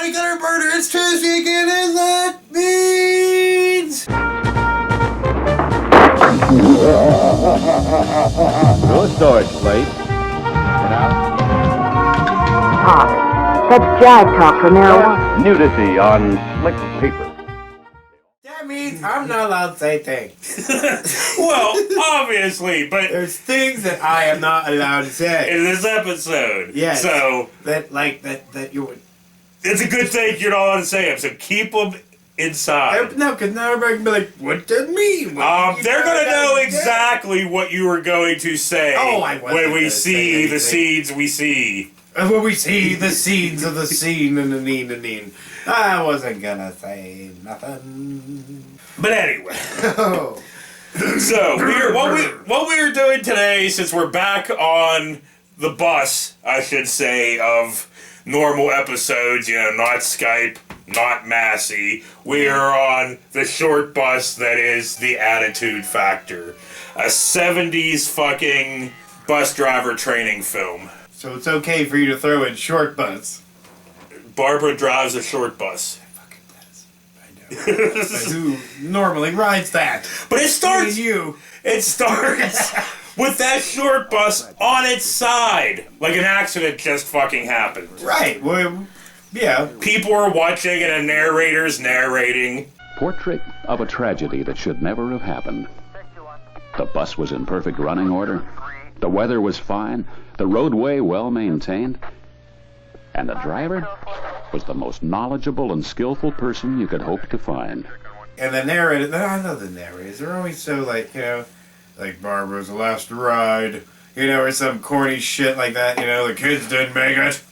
Bounty Gunner Murder. It's Tuesday again, and that means... Go storage plate. Talk. That's jive talk for marijuana. Nudity on slick paper. That means I'm not allowed to say things. Well, obviously, but There's things that I am not allowed to say. in this episode, Yes. so That you would... it's a good thing you're not allowed to say them. So keep them inside. No, because now everybody can be like, what does that mean? They're gonna know exactly what you were going to say I wasn't when we gonna see say the anything. seeds we see. When we see the scenes of the scene and the neen. I wasn't gonna say nothing. But anyway, Oh. so what we are doing today, since we're back on the bus, I should say, of normal episodes, not Skype, not Massey. We are on the short bus that is the Attitude Factor, a 70s fucking bus driver training film. So it's okay for you to throw in short bus. Barbara drives a short bus. I know. But who normally rides that? But it starts you. It starts with that short bus on its side. Like an accident just fucking happened. Right. Well, yeah. People are watching and a narrator's narrating. Portrait of a tragedy that should never have happened. The bus was in perfect running order. The weather was fine. The roadway well maintained. And the driver was the most knowledgeable and skillful person you could hope to find. And the narrator, I love the narrators. They're always so like Barbara's last ride, or some corny shit like that, the kids didn't make it.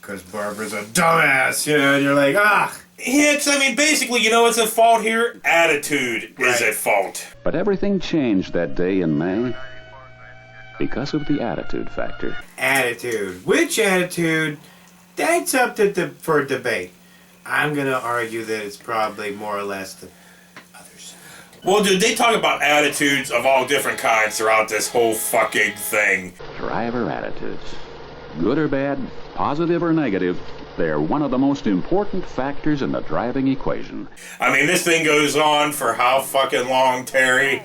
Because Barbara's a dumbass, and you're like, ah. Yeah, 'cause I mean, basically, what's at fault here? Attitude is at fault. But everything changed that day in May because of the attitude factor. Attitude. Which attitude? That's up for debate. I'm going to argue that it's probably more or less the others. Well, dude, they talk about attitudes of all different kinds throughout this whole fucking thing. Driver attitudes. Good or bad, positive or negative, they're one of the most important factors in the driving equation. I mean, this thing goes on for how fucking long, Terry?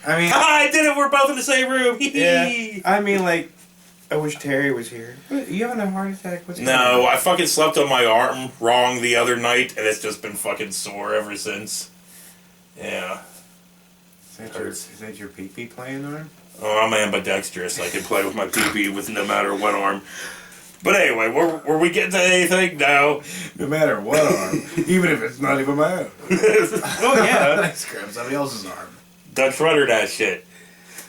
I mean, I did it! We're both in the same room! yeah. I mean, I wish Terry was here. What, you having a heart attack? What's going No, on? I fucking slept on my arm wrong the other night, and it's just been fucking sore ever since. Yeah. Is that your pee-pee playing arm? Oh, I'm ambidextrous. I can play with my pee-pee with no matter what arm. But anyway, were we getting to anything? No. No matter what arm. Even if it's not even my own. Oh, yeah. Let's grab somebody else's arm. Dutch rudder that shit.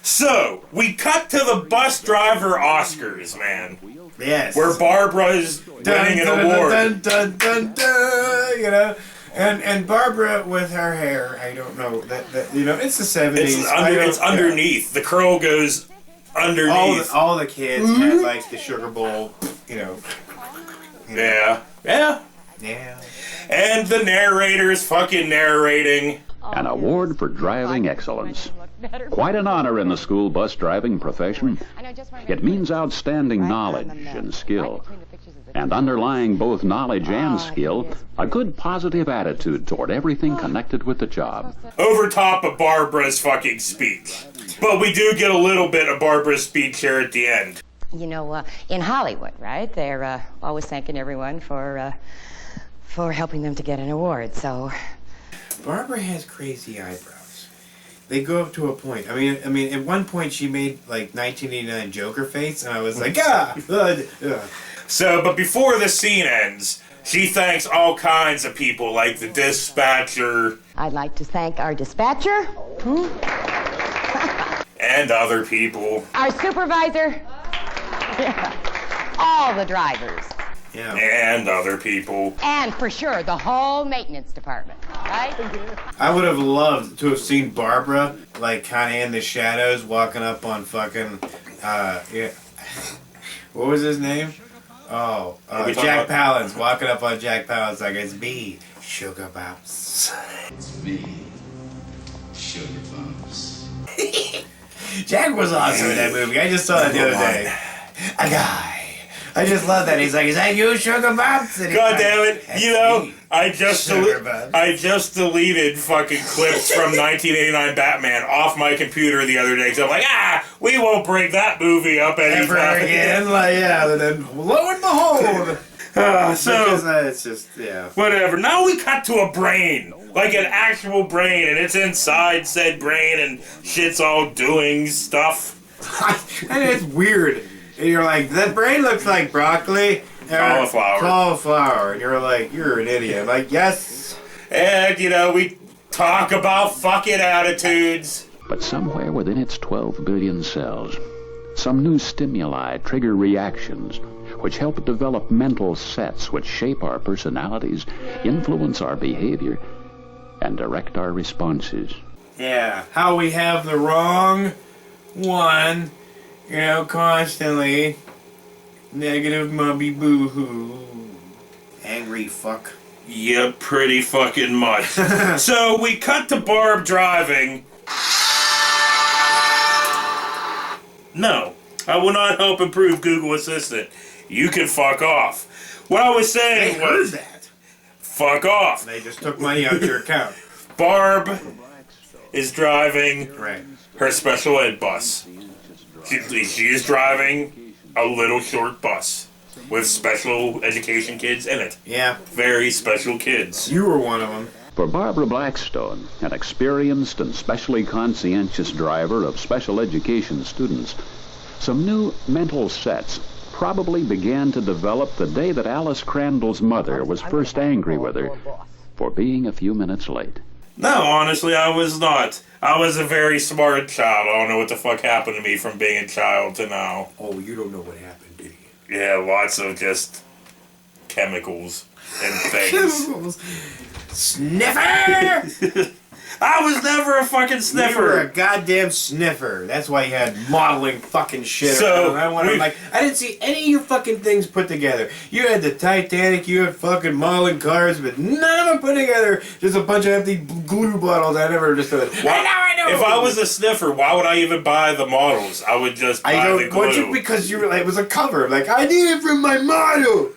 So, we cut to the bus driver Oscars, man. Yes. Where Barbara's winning an award. Dun, dun, dun, dun, And Barbara with her hair, I don't know, that it's the 70s. It's underneath. The curl goes underneath. All the kids had, like, the sugar bowl, Yeah. Yeah. Yeah. And the narrator's fucking narrating. An award for driving excellence. Quite an honor in the school bus driving profession. It means outstanding knowledge and skill. And underlying both knowledge and skill, a good positive attitude toward everything connected with the job. Over top of Barbara's fucking speech. But we do get a little bit of Barbara's speech here at the end. In Hollywood, right? They're always thanking everyone for helping them to get an award, so... Barbara has crazy eyebrows. They go up to a point. I mean, at one point she made, like, 1989 Joker face, and I was like, ah! So, but before the scene ends, she thanks all kinds of people, like the dispatcher. I'd like to thank our dispatcher. And other people. Our supervisor. All the drivers. Yeah. And other people. And for sure, the whole maintenance department, right? I would have loved to have seen Barbara, like, kind of in the shadows, walking up on fucking, yeah. What was his name? Oh, we talking Jack about? Palance, walking up on Jack Palance like it's me, Sugar Bumps. It's me, Sugar Bumps. Jack was awesome in that movie. I just saw it the other day. A guy. I just love that. He's like, is that you, Sugar Bumps? And he's God like, damn it! "That's You know, me, I just Sugar Bumps." deleted fucking clips from 1989 Batman off my computer the other day because I'm like, we won't bring that movie up Ever anytime again? Like, yeah, and then lo and behold. It's just, yeah. Whatever. Now we cut to a brain. Like an actual brain, and it's inside said brain, and shit's all doing stuff. And it's weird. And you're like, that brain looks like broccoli. Cauliflower. Cauliflower. And you're like, you're an idiot. I'm like, yes. And, you know, we talk about fucking attitudes. But somewhere within its 12 billion cells, some new stimuli trigger reactions which help develop mental sets which shape our personalities, influence our behavior, and direct our responses. Yeah. How we have the wrong one, you know, constantly. Negative mubby boo-hoo. Angry fuck. Yeah, pretty fucking much. So we cut to Barb driving. No, I will not help improve Google Assistant. You can fuck off. What I was saying was, that. fuck off. They just took money out your account. Barb is driving Right. her special ed bus. She is driving a little short bus with special education kids in it. Yeah. Very special kids. You were one of them. For Barbara Blackstone, an experienced and specially conscientious driver of special education students, some new mental sets probably began to develop the day that Alice Crandall's mother was first angry with her for being a few minutes late. No, honestly, I was not. I was a very smart child. I don't know what the fuck happened to me from being a child to now. Oh, you don't know what happened, do you? Yeah, lots of just chemicals and things. Sniffer! I was never a fucking You were a sniffer. goddamn sniffer. That's why you had modeling fucking shit. So, around. I didn't see any of your fucking things put together. You had the Titanic, you had fucking modeling cars, but none of them put together. Just a bunch of empty glue bottles. I never understood. Why- Now I know. If I was a sniffer, why would I even buy the models? I would just buy I the don't want you glue. because you were like, it was a cover. Like, I need it from my model.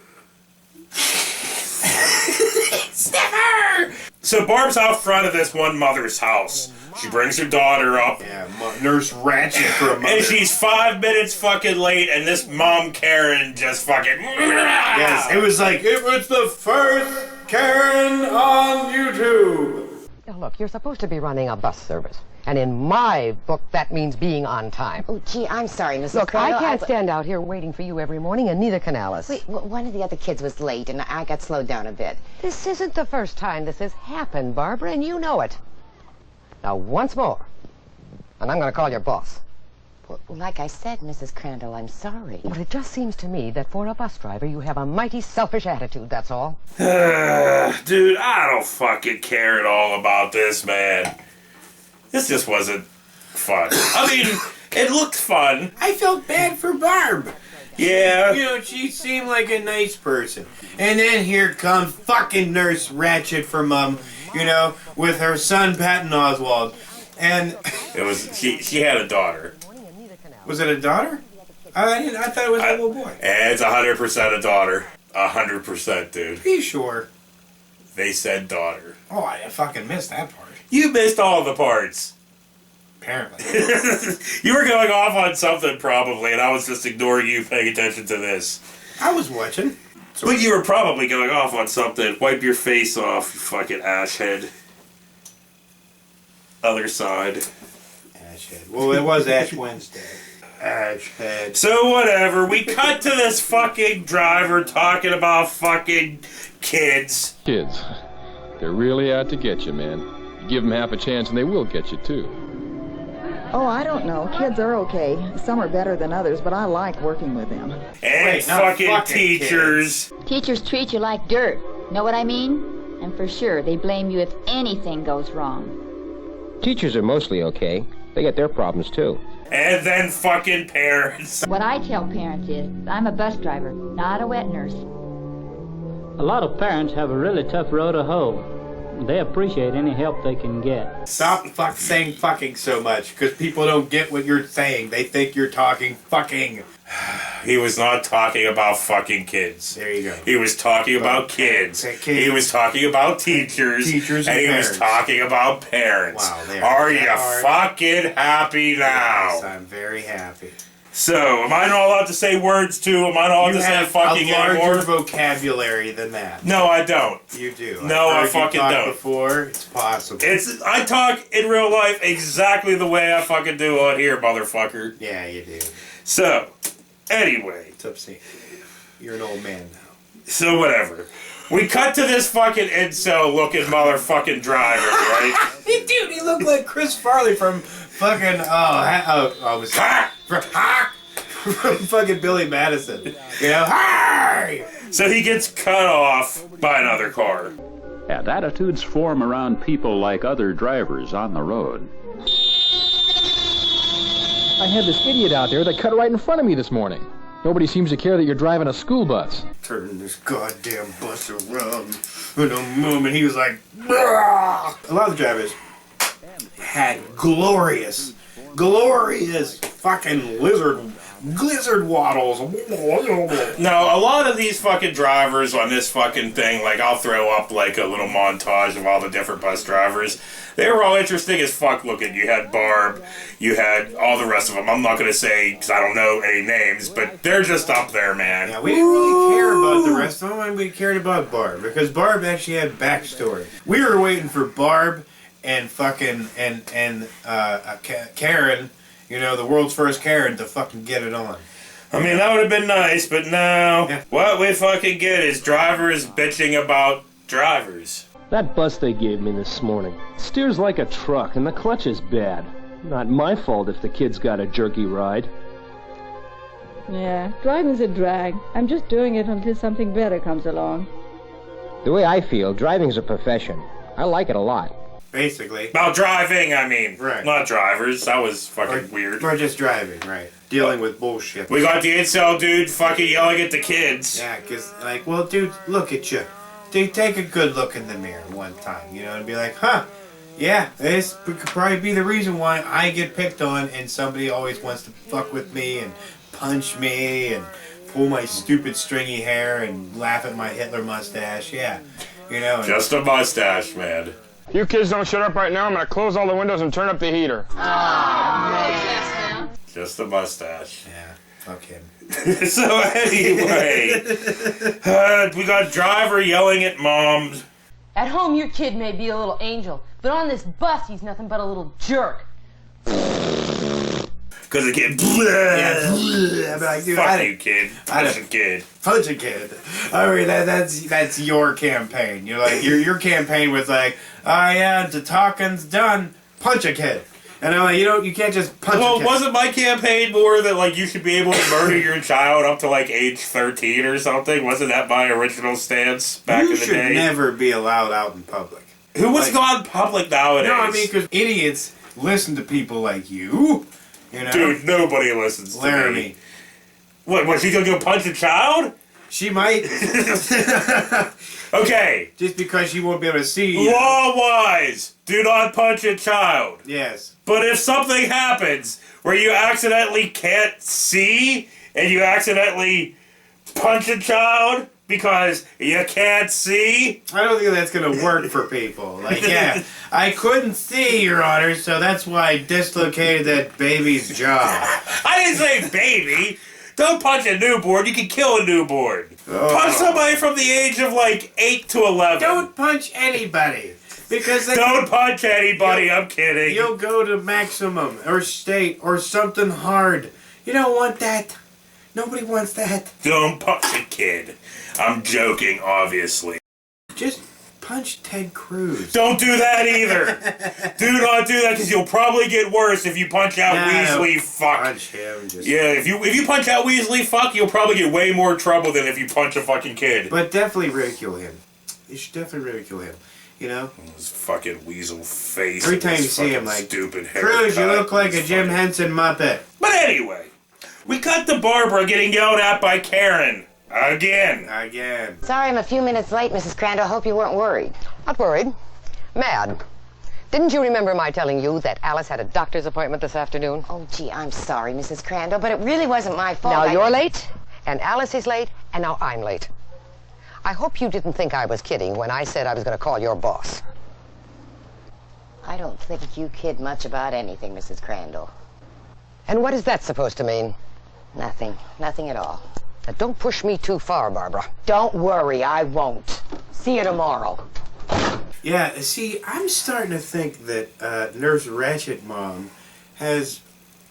Sniffer! So Barb's out front of this one mother's house. She brings her daughter up. Yeah, Nurse Ratchet for a mother. And she's 5 minutes fucking late, and this mom Karen just fucking. Yes, it was like, it was the first Karen on YouTube. Now, look, you're supposed to be running a bus service. And in my book, that means being on time. Oh, gee, I'm sorry, Mrs. Look, I Crandall. can't stand out here waiting for you every morning, and neither can Alice. Wait, one of the other kids was late, and I got slowed down a bit. This isn't the first time this has happened, Barbara, and you know it. Now, once more, and I'm going to call your boss. Well, like I said, Mrs. Crandall, I'm sorry. But it just seems to me that for a bus driver, you have a mighty selfish attitude, that's all. Dude, I don't fucking care at all about this, man. This just wasn't fun. I mean, it looked fun. I felt bad for Barb. Yeah. You know, she seemed like a nice person. And then here comes fucking Nurse Ratchet from, you know, with her son Patton Oswald. And It was she had a daughter. was it a daughter? I thought it was a little boy. And it's 100% a daughter. 100%, dude. Are you sure? They said daughter. Oh, I fucking missed that part. You missed all the parts. Apparently. You were going off on something probably, and I was just ignoring you paying attention to this. I was watching. But you were probably going off on something. Wipe your face off, you fucking ashhead. Other side. Ashhead. Well, it was Ash Wednesday. Ashhead. So whatever, we cut to this fucking driver talking about fucking kids. Kids, they're really out to get you, man. You give them half a chance and they will get you, too. Oh, I don't know. Kids are okay. Some are better than others, but I like working with them. And Wait, not fucking fucking teachers. Teachers treat you like dirt. Know what I mean? And for sure, they blame you if anything goes wrong. Teachers are mostly okay. They get their problems, too. And then fucking parents. What I tell parents is, I'm a bus driver, not a wet nurse. A lot of parents have a really tough road to hoe. They appreciate any help they can get. Stop saying fucking so much, because people don't get what you're saying. They think you're talking fucking. He was not talking about fucking kids. There you go. He was talking about kids. He was talking about teachers. And he was talking about parents. Wow, are you fucking happy now? Yes, I'm very happy. So, am I not allowed to say words too? Am I not allowed to say fucking anymore? You have a larger vocabulary than that. No, I don't. You do. No, I fucking don't. Before, it's possible. I talk in real life exactly the way I fucking do on here, motherfucker. Yeah, you do. So, anyway. It's upsetting. You're an old man now. So, whatever. We cut to this fucking incel-looking motherfucking driver, right? Dude, he looked like Chris Farley from fucking, from fucking Billy Madison. You know? Hi! So he gets cut off by another car. And attitudes form around people like other drivers on the road. I had this idiot out there that cut right in front of me this morning. Nobody seems to care that you're driving a school bus. Turning this goddamn bus around in a moment. He was like, "Brah!" A lot of the drivers had glorious fucking lizard waddles. No, a lot of these fucking drivers on this fucking thing, like I'll throw up like a little montage of all the different bus drivers. They were all interesting as fuck looking. You had Barb, you had all the rest of them. I'm not going to say, because I don't know any names, but they're just up there, man. Yeah, we didn't really care about the rest of them, and we cared about Barb, because Barb actually had backstory. We were waiting for Barb and fucking, Karen, you know, the world's first Karen, to fucking get it on. I mean, that would have been nice, but no. Yeah. What we fucking get is drivers bitching about drivers. That bus they gave me this morning steers like a truck, and the clutch is bad. Not my fault if the kid's got a jerky ride. Yeah, driving's a drag. I'm just doing it until something better comes along. The way I feel, driving's a profession. I like it a lot. Basically. About driving, I mean. Right. Not drivers. That was fucking weird. Or just driving, right. Dealing with bullshit. We got the incel dude fucking yelling at the kids. Yeah, because, like, well, dude, look at you. Dude, take a good look in the mirror one time, you know, and be like, huh, yeah, this could probably be the reason why I get picked on and somebody always wants to fuck with me and punch me and pull my stupid stringy hair and laugh at my Hitler mustache. Yeah, you know. Just a mustache, man. If you kids don't shut up right now, I'm going to close all the windows and turn up the heater. Oh, just a mustache. Yeah, fuck him. So anyway, we got driver yelling at moms. At home, your kid may be a little angel, but on this bus, he's nothing but a little jerk. Because the kid, yeah, like, dude, fuck you, kid. Punch a kid. Punch a kid. I mean, that's your campaign. You're like, your campaign was like, oh yeah, the talking's done. Punch a kid. And I'm like, you can't just punch a kid. Well, wasn't my campaign more that, like, you should be able to murder your child up to, like, age 13 or something? Wasn't that my original stance back in the day? You should never be allowed out in public. Who was gone public nowadays? No, I mean, because idiots listen to people like you. You know? Dude, nobody listens to me. What, she gonna go punch a child? She might. Okay. Just because she won't be able to see you. Law-wise, do not punch a child. Yes. But if something happens where you accidentally can't see and you accidentally punch a child because you can't see, I don't think that's going to work for people. Like, yeah, I couldn't see, Your Honor, so that's why I dislocated that baby's jaw. I didn't say baby. Don't punch a newborn. You can kill a newborn. Punch somebody from the age of, like, 8 to 11. Don't punch anybody. Because don't punch anybody. I'm kidding. You'll go to maximum or state or something hard. You don't want that. Nobody wants that. Don't punch a kid. I'm joking, obviously. Just punch Ted Cruz. Don't do that either. Do not do that because you'll probably get worse if you punch out Weasley fuck. Punch him. Yeah, if you punch out Weasley fuck, you'll probably get way more trouble than if you punch a fucking kid. But definitely ridicule him. You should definitely ridicule him. you know? His fucking weasel face. Every time his you see him, fucking like, stupid hair. Cruz, you look like a Jim Henson Muppet. But anyway, we cut to Barbara getting yelled at by Karen. Again. Sorry I'm a few minutes late, Mrs. Crandall. Hope you weren't worried. Not worried. Mad. Didn't you remember my telling you that Alice had a doctor's appointment this afternoon? Oh, gee, I'm sorry, Mrs. Crandall, but it really wasn't my fault. Now you're late, and Alice is late, and now I'm late. I hope you didn't think I was kidding when I said I was going to call your boss. I don't think you kid much about anything, Mrs. Crandall. And what is that supposed to mean? Nothing. Nothing at all. Now, don't push me too far, Barbara. Don't worry, I won't. See you tomorrow. Yeah, see, I'm starting to think that Nurse Ratchet Mom has,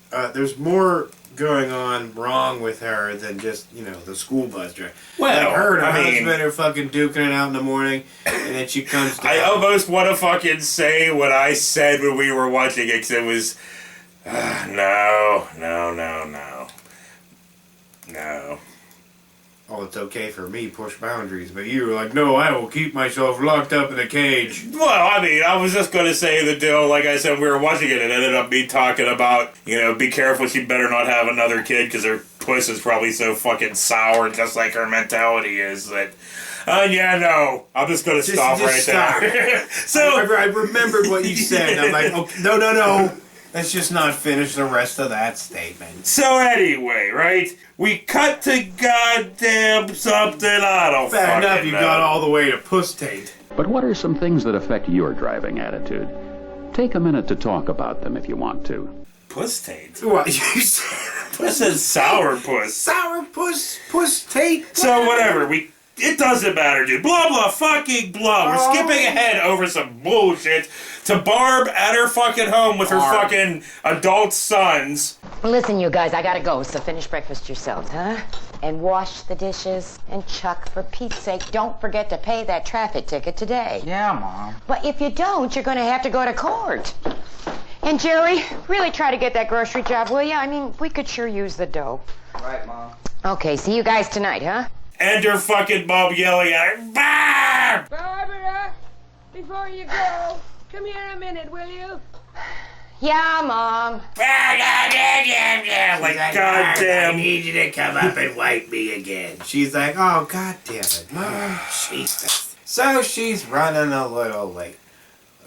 there's more going on wrong with her than just, you know, the school bus driver. Well, like her and her I mean, husband are fucking duking it out in the morning, and then she comes down. I almost want to fucking say what I said when we were watching it, because it was, no. Oh, it's okay for me, push boundaries, but you were like, no, I will keep myself locked up in a cage. Well, I mean, I was just going to say the deal, like I said, we were watching it, and it ended up me talking about, you know, be careful, she better not have another kid, because her puss is probably so fucking sour, just like her mentality is, that, yeah, no, I'm just going to stop right stop. there. So I remembered what you said, and I'm like, okay, no. Let's just not finish the rest of that statement. So anyway, right? We cut to goddamn something, I don't Fair fucking enough, you know. got all the way to Puss Tate. But what are some things that affect your driving attitude? Take a minute to talk about them if you want to. Puss Tate? What, you said? I said sour puss. Sour Puss Tate? So whatever, it doesn't matter, dude. Blah, blah, fucking blah. We're skipping ahead over some bullshit to Barb at her fucking home with her fucking adult sons. Well, listen, you guys, I gotta go, so finish breakfast yourselves, huh? And wash the dishes. And Chuck, for Pete's sake, don't forget to pay that traffic ticket today. Yeah, Mom. But if you don't, you're gonna have to go to court. And Jerry, really try to get that grocery job, will you? I mean, we could sure use the dough. Right, Mom. Okay, see you guys tonight, huh? And her fucking mom yelling at her, Barb! Barbara, before you go, come here a minute, will you? Yeah, Mom. Like, goddamn. I need you to come up and wipe me again. She's like, oh, goddamn it, Mom, Jesus. So she's running a little late.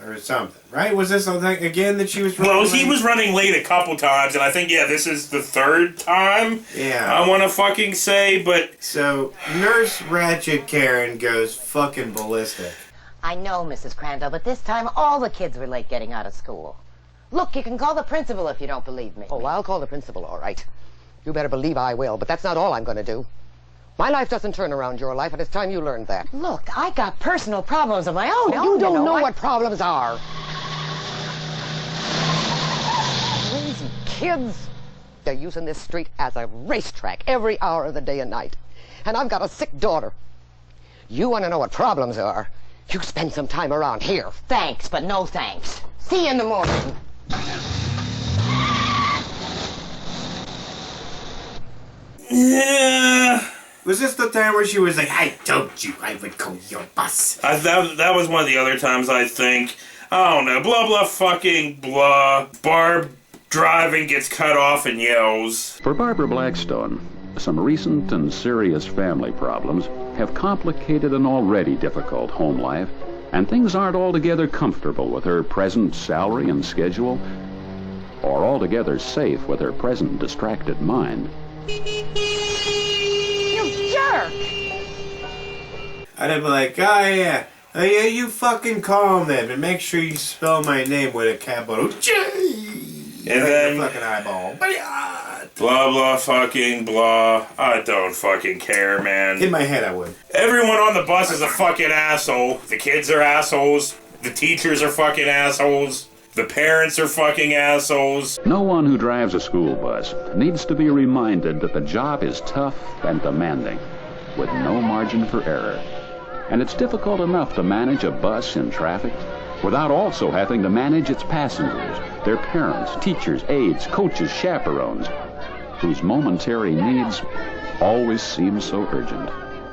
Or something, right? Was this something again that she was running Well, late? he was running late a couple times, and I think, yeah, this is the third time. Yeah. I want to fucking say, but... So, Nurse Ratchet Karen goes fucking ballistic. I know, Mrs. Crandall, but this time all the kids were late getting out of school. Look, you can call the principal if you don't believe me. Oh, I'll call the principal, all right. You better believe I will, but that's not all I'm going to do. My life doesn't turn around your life, and it's time you learned that. Look, I got personal problems of my own. You don't know what problems are. Crazy kids. They're using this street as a racetrack every hour of the day and night. And I've got a sick daughter. You want to know what problems are? You spend some time around here. Thanks, but no thanks. See you in the morning. Yeah... Was this the time where she was like, I told you I would call your bus? That was one of the other times, I think. I don't know. Blah, blah, fucking blah. Barb driving gets cut off and yells. For Barbara Blackstone, some recent and serious family problems have complicated an already difficult home life, and things aren't altogether comfortable with her present salary and schedule, or altogether safe with her present distracted mind. Jerk! I'd have been like, oh yeah, you fucking call them and make sure you spell my name with a capital J. And then fucking eyeball. Blah, blah, fucking blah. I don't fucking care, man. In my head, I would. Everyone on the bus is a fucking asshole. The kids are assholes. The teachers are fucking assholes. The parents are fucking assholes. No one who drives a school bus needs to be reminded that the job is tough and demanding, with no margin for error. And it's difficult enough to manage a bus in traffic without also having to manage its passengers, their parents, teachers, aides, coaches, chaperones, whose momentary needs always seem so urgent.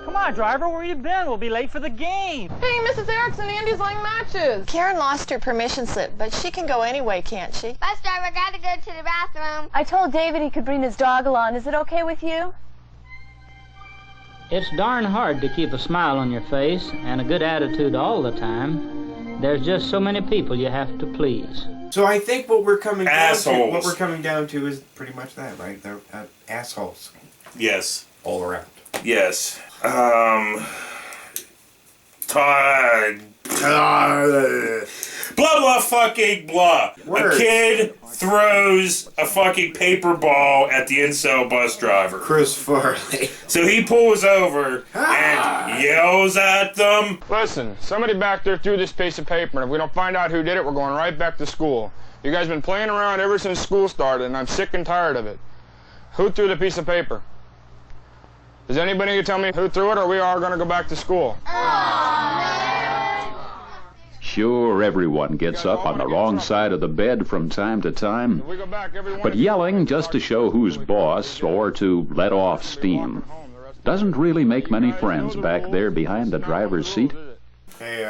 Come on, on, driver, where you been? We'll be late for the game. Hey, Mrs. Erickson, Andy's laying matches. Karen lost her permission slip, but she can go anyway, can't she? Bus driver, gotta go to the bathroom. I told David he could bring his dog along. Is it okay with you? It's darn hard to keep a smile on your face and a good attitude all the time. There's just so many people you have to please. So I think what we're coming Assholes. down to is pretty much that, right? They're assholes. Yes. All around. Yes. Blah blah fucking blah. Word. A kid throws a fucking paper ball at the incel bus driver. Chris Farley. So he pulls over and yells at them. Listen, somebody back there threw this piece of paper, and if we don't find out who did it, we're going right back to school. You guys been playing around ever since school started, and I'm sick and tired of it. Who threw the piece of paper? Is anybody going to tell me who threw it, or we are going to go back to school? Sure, everyone gets up on the wrong side of the bed from time to time, but yelling just to show who's boss or to let off steam doesn't really make many friends back there behind the driver's seat. Hey,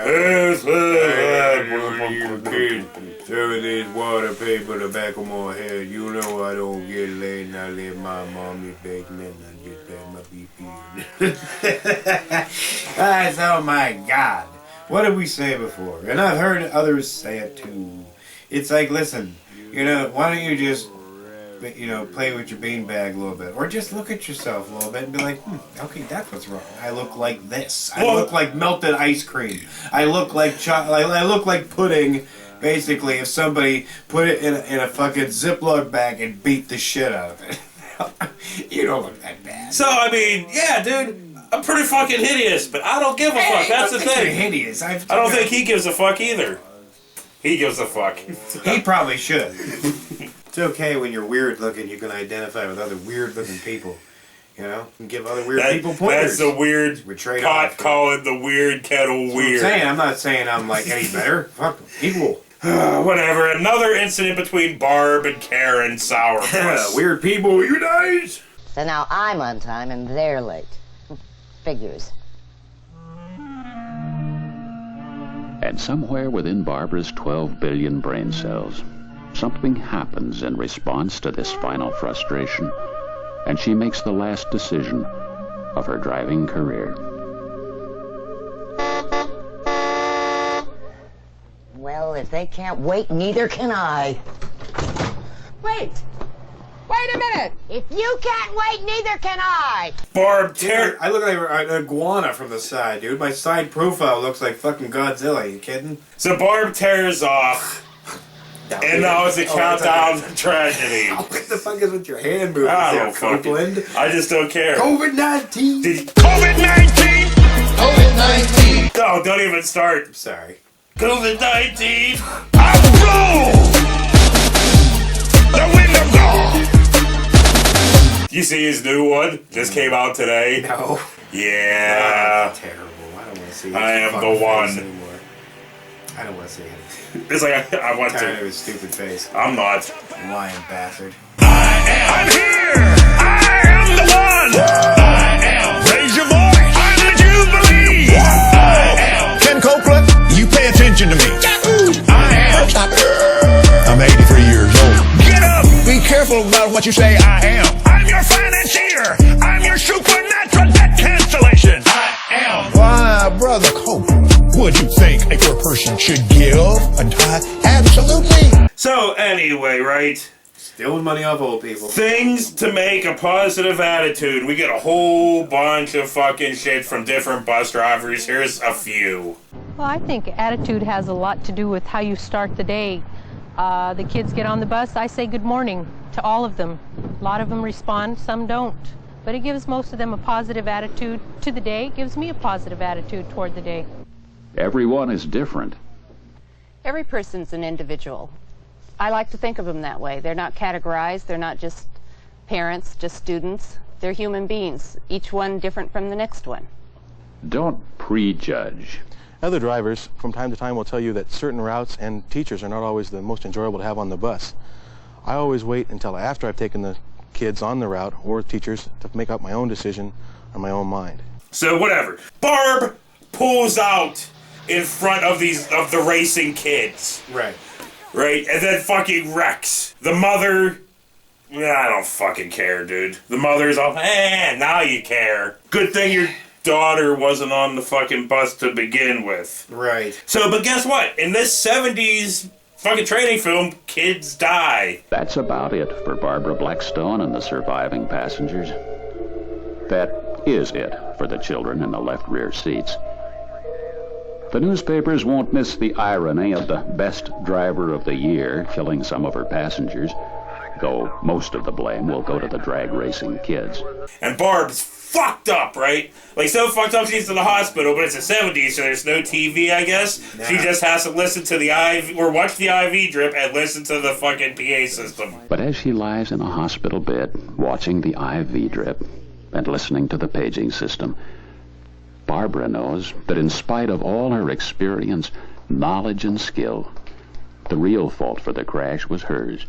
serving this water paper the back of my head. You know I don't get laid and I let my mommy bake me and I just had my BP. That's, oh my God. What did we say before? And I've heard others say it too. It's like, listen, you know, why don't you just, you know, play with your beanbag a little bit, or just look at yourself a little bit and be like, okay, that's what's wrong. I look like this. I look like melted ice cream. I look like I look like pudding. Basically, if somebody put it in a fucking Ziploc bag and beat the shit out of it, you don't look that bad. So I mean, yeah, dude. I'm pretty fucking hideous, but I don't give a fuck. That's the thing. You're hideous. I don't think he gives a fuck either. He gives a fuck. He probably should. It's okay when you're weird looking. You can identify with other weird looking people. You know, and give other weird people pointers. That's the weird pot calling the weird kettle weird. I'm not saying I'm like any better. Fuck equal. Whatever. Another incident between Barb and Karen Sourpuss. Weird people, you guys. So now I'm on time and they're late. Figures. And somewhere within Barbara's 12 billion brain cells, something happens in response to this final frustration, and she makes the last decision of her driving career. Well, if they can't wait, neither can I. Wait! Wait a minute! If you can't wait, neither can I! Barb, I look like an iguana from the side, dude. My side profile looks like fucking Godzilla. You kidding? So Barb tears off, and now it's a countdown to tragedy. What the fuck is with your hand moving I there, don't fucking. Copeland? I just don't care. COVID-19! COVID-19! COVID-19! No, don't even start. I'm sorry. COVID-19! I'll roll! The window gone! You see his new one? Just came out today. No. Yeah. That's terrible. I don't want to see. I am the one. Anymore. I don't want to see him. It's like I want I'm tired to. of his stupid face. I'm not. Lying bastard. I'm here. I am the one. I am. Raise your voice. I'm the Jubilee. I am. Ken Copeland, you pay attention to me. I am. I'm 83 years old. Get up. Be careful about what you say I am. I'm your financier. I'm your supernatural debt cancellation. I am. Why, Brother Copeland, would you think a poor person should give and tie? Absolutely. So anyway, right? Stealing money off old people. Things to make a positive attitude. We get a whole bunch of fucking shit from different bus drivers. Here's a few. Well, I think attitude has a lot to do with how you start the day. The kids get on the bus, I say good morning to all of them. A lot of them respond, some don't. But it gives most of them a positive attitude to the day. It gives me a positive attitude toward the day. Everyone is different. Every person's an individual. I like to think of them that way. They're not categorized. They're not just parents, just students. They're human beings, each one different from the next one. Don't prejudge. Other drivers from time to time will tell you that certain routes and teachers are not always the most enjoyable to have on the bus. I always wait until after I've taken the kids on the route or teachers to make up my own decision on my own mind. So whatever. Barb pulls out in front of the racing kids. Right. Right? And then fucking wrecks. The mother... I don't fucking care, dude. The mother's all, now you care. Good thing your daughter wasn't on the fucking bus to begin with. Right. So, but guess what? In this 70s fucking training film, kids die. That's about it for Barbara Blackstone and the surviving passengers. That is it for the children in the left rear seats. The newspapers won't miss the irony of the best driver of the year killing some of her passengers, though most of the blame will go to the drag racing kids. And Barb's fucked up, right? Like, so fucked up she's in the hospital, but it's the 70s, so there's no TV, I guess. Nah. She just has to listen to the IV, or watch the IV drip and listen to the fucking PA system. But as she lies in a hospital bed, watching the IV drip and listening to the paging system, Barbara knows that in spite of all her experience, knowledge, and skill, the real fault for the crash was hers.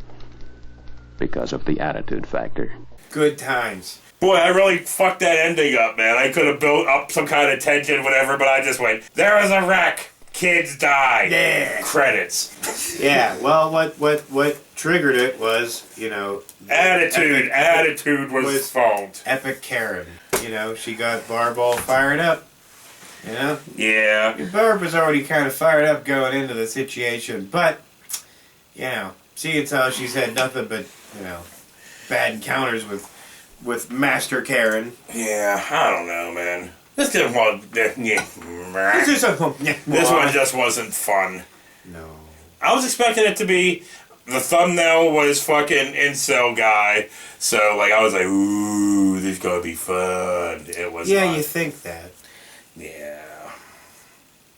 Because of the attitude factor. Good times. Boy, I really fucked that ending up, man. I could have built up some kind of tension, whatever, but I just went, there was a wreck. Kids died. Yeah. Credits. Yeah, well, what triggered it was, Attitude. Attitude was fault. Epic Karen. She got Barb all fired up. Yeah. Barb was already kind of fired up going into the situation, but, seeing as how she's had nothing but, bad encounters with Master Karen. Yeah, I don't know, man. This didn't want... This one just wasn't fun. No. I was expecting it to be... The thumbnail was fucking incel guy, so, I was like, ooh, this is gonna be fun. It was Yeah, not. you think that. Yeah.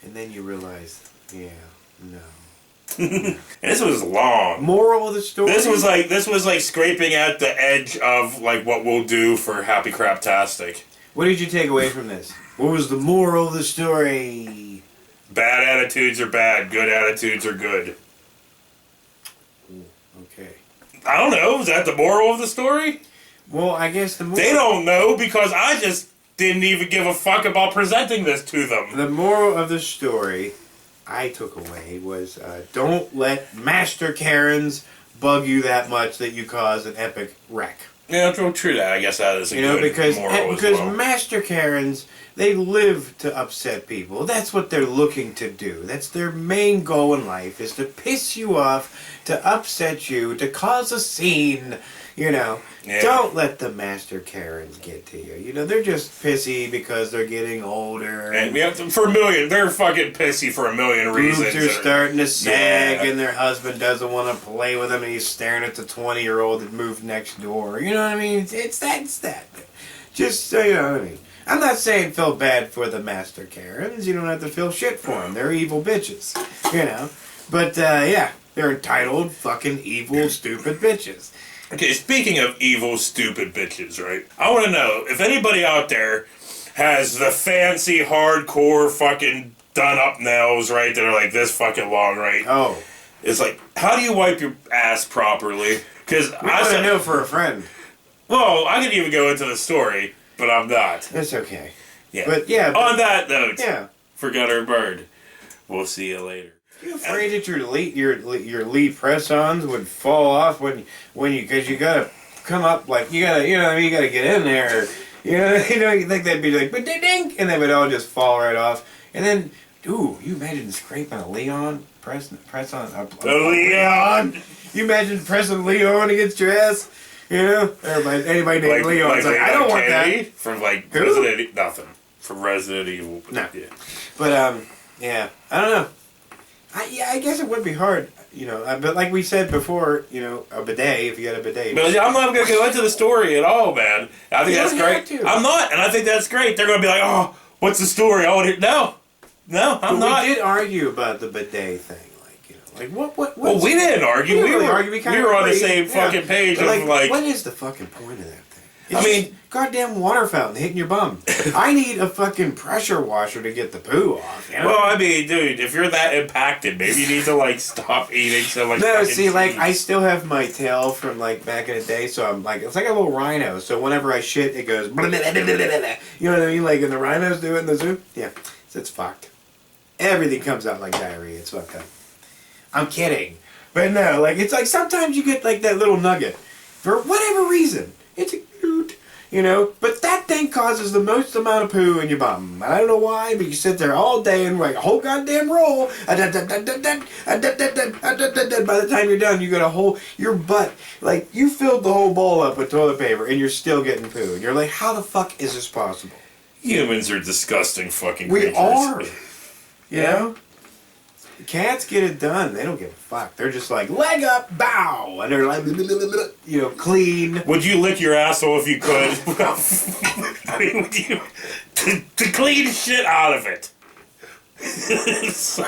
And then you realize, no. And this was long. Moral of the story? This was like scraping at the edge of what we'll do for Happy Craptastic. What did you take away from this? What was the moral of the story? Bad attitudes are bad. Good attitudes are good. Okay. I don't know. Is that the moral of the story? Well, I guess the moral... They don't know because I just didn't even give a fuck about presenting this to them. The moral of the story I took away was don't let Master Karens bug you that much that you cause an epic wreck. Yeah, true that. I guess that is a good moral because as well. Master Karens, they live to upset people. That's what they're looking to do. That's their main goal in life, is to piss you off, to upset you, to cause a scene. Yeah. Don't let the Master Karens get to you. They're just pissy because they're getting older. And they're fucking pissy for a million reasons. Boobs are starting to sag, and their husband doesn't want to play with them, and he's staring at the 20-year-old that moved next door. You know what I mean? It's that. Just so you know what I mean. I'm not saying feel bad for the Master Karens. You don't have to feel shit for them. They're evil bitches. But, they're entitled, fucking evil, stupid bitches. Okay, speaking of evil, stupid bitches, right? I want to know if anybody out there has the fancy, hardcore, fucking done-up nails, right, that are this fucking long, right? Oh. It's how do you wipe your ass properly? Because I know for a friend. Well, I could even go into the story, but I'm not. It's okay. Yeah. But on that note, yeah. For Gunner Bird, we'll see you later. You afraid that your lead press-ons would fall off when you because you gotta come up you gotta you gotta get in there you think they'd be like ding and they would all just fall right off and then you imagine scraping a Leon press on a Leon. You imagine pressing Leon against your ass. Anybody named Leon's I don't want that from Resident nothing from Resident Evil. No. Yeah. But I don't know. I guess it would be hard, but like we said before, a bidet, if you had a bidet. But I'm not going to go into the story at all, man. I think that's great. I'm not, and I think that's great. They're going to be like, oh, what's the story? I want to hear. No, I'm not. We did argue about the bidet thing. What? Well, we didn't argue. We were on the same fucking page but of what is the fucking point of that thing? I mean, goddamn water fountain hitting your bum. I need a fucking pressure washer to get the poo off. You know? Well, I mean, dude, if you're that impacted, maybe you need to like stop eating so much. No, fucking see, like cheese. I still have my tail from like back in the day, so I'm like it's like a little rhino. So whenever I shit, it goes. You know what I mean? Like when the rhinos do it in the zoo. Yeah, so it's fucked. Everything comes out like diarrhea. It's fucked up. I'm kidding, but no, like it's like sometimes you get like that little nugget for whatever reason. It's cute, you know. But that thing causes the most amount of poo in your bum. I don't know why, but you sit there all day and write a whole goddamn roll. By the time you're done, you got a whole your butt like you filled the whole bowl up with toilet paper, and you're still getting poo. And you're like, how the fuck is this possible? Humans are disgusting fucking We creatures. are. You know? Cats get it done. They don't give a fuck. They're just like, leg up, bow. And they're like, you know, clean. Would you lick your asshole if you could? I mean, would you... To clean shit out of it. So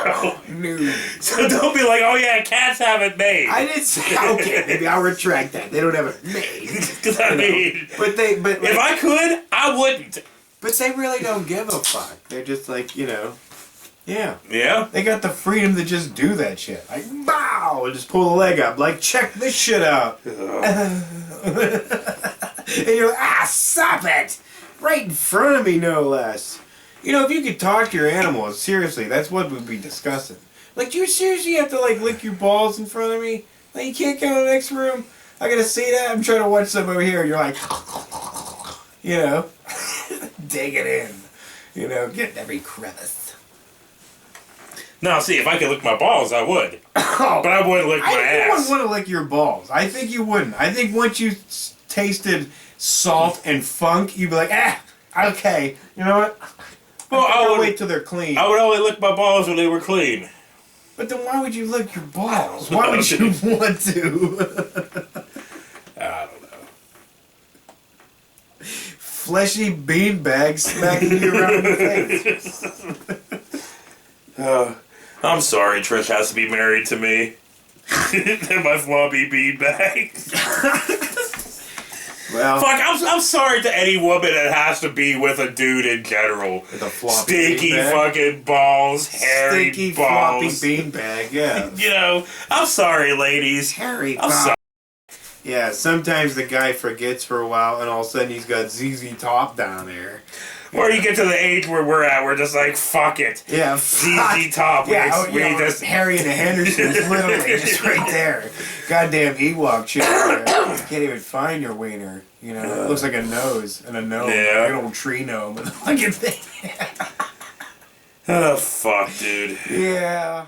don't be like, oh yeah, cats have it made. I didn't say, okay, maybe I'll retract that. They don't have it made. Because I mean... But like, if I could, I wouldn't. But they really don't give a fuck. They're just like, you know... Yeah. Yeah? They got the freedom to just do that shit. Like, bow! And just pull the leg up. Like, check this shit out. And you're like, stop it! Right in front of me, no less. You know, if you could talk to your animals, seriously, that's what we'd be discussing. Like, do you seriously have to, like, lick your balls in front of me? Like, you can't go in the next room? I gotta see that? I'm trying to watch something over here, and you're like, you know, dig it in. You know, get every crevice. Now, see, if I could lick my balls, I would. But I wouldn't lick my I ass. wouldn't want to lick your balls. I think you wouldn't. I think once you tasted salt and funk, you'd be like, okay. You know what? Well, I would wait till they're clean. I would only lick my balls when they were clean. But then why would you lick your balls? Why would you want to? I don't know. Fleshy beanbag smacking you around the face. I'm sorry Trish has to be married to me. And my floppy beanbag. Well, fuck, I'm sorry to any woman that has to be with a dude in general. With a floppy Stinky beanbag? fucking balls, hairy Stinky balls. floppy beanbag, yeah. You know, I'm sorry, ladies. Hairy I'm sorry. Yeah, sometimes the guy forgets for a while and all of a sudden he's got ZZ Top down there. Or you get to the age where we're at, we're just like, fuck it. Yeah, ZZ Top. Yeah, we need this. Harry and the Hendersons, literally, just right there. Goddamn Ewok shit. Can't even find your wiener. You know, it looks like a nose and a gnome. Yeah. Like an old tree gnome with a fucking thing. Oh, fuck, dude. Yeah.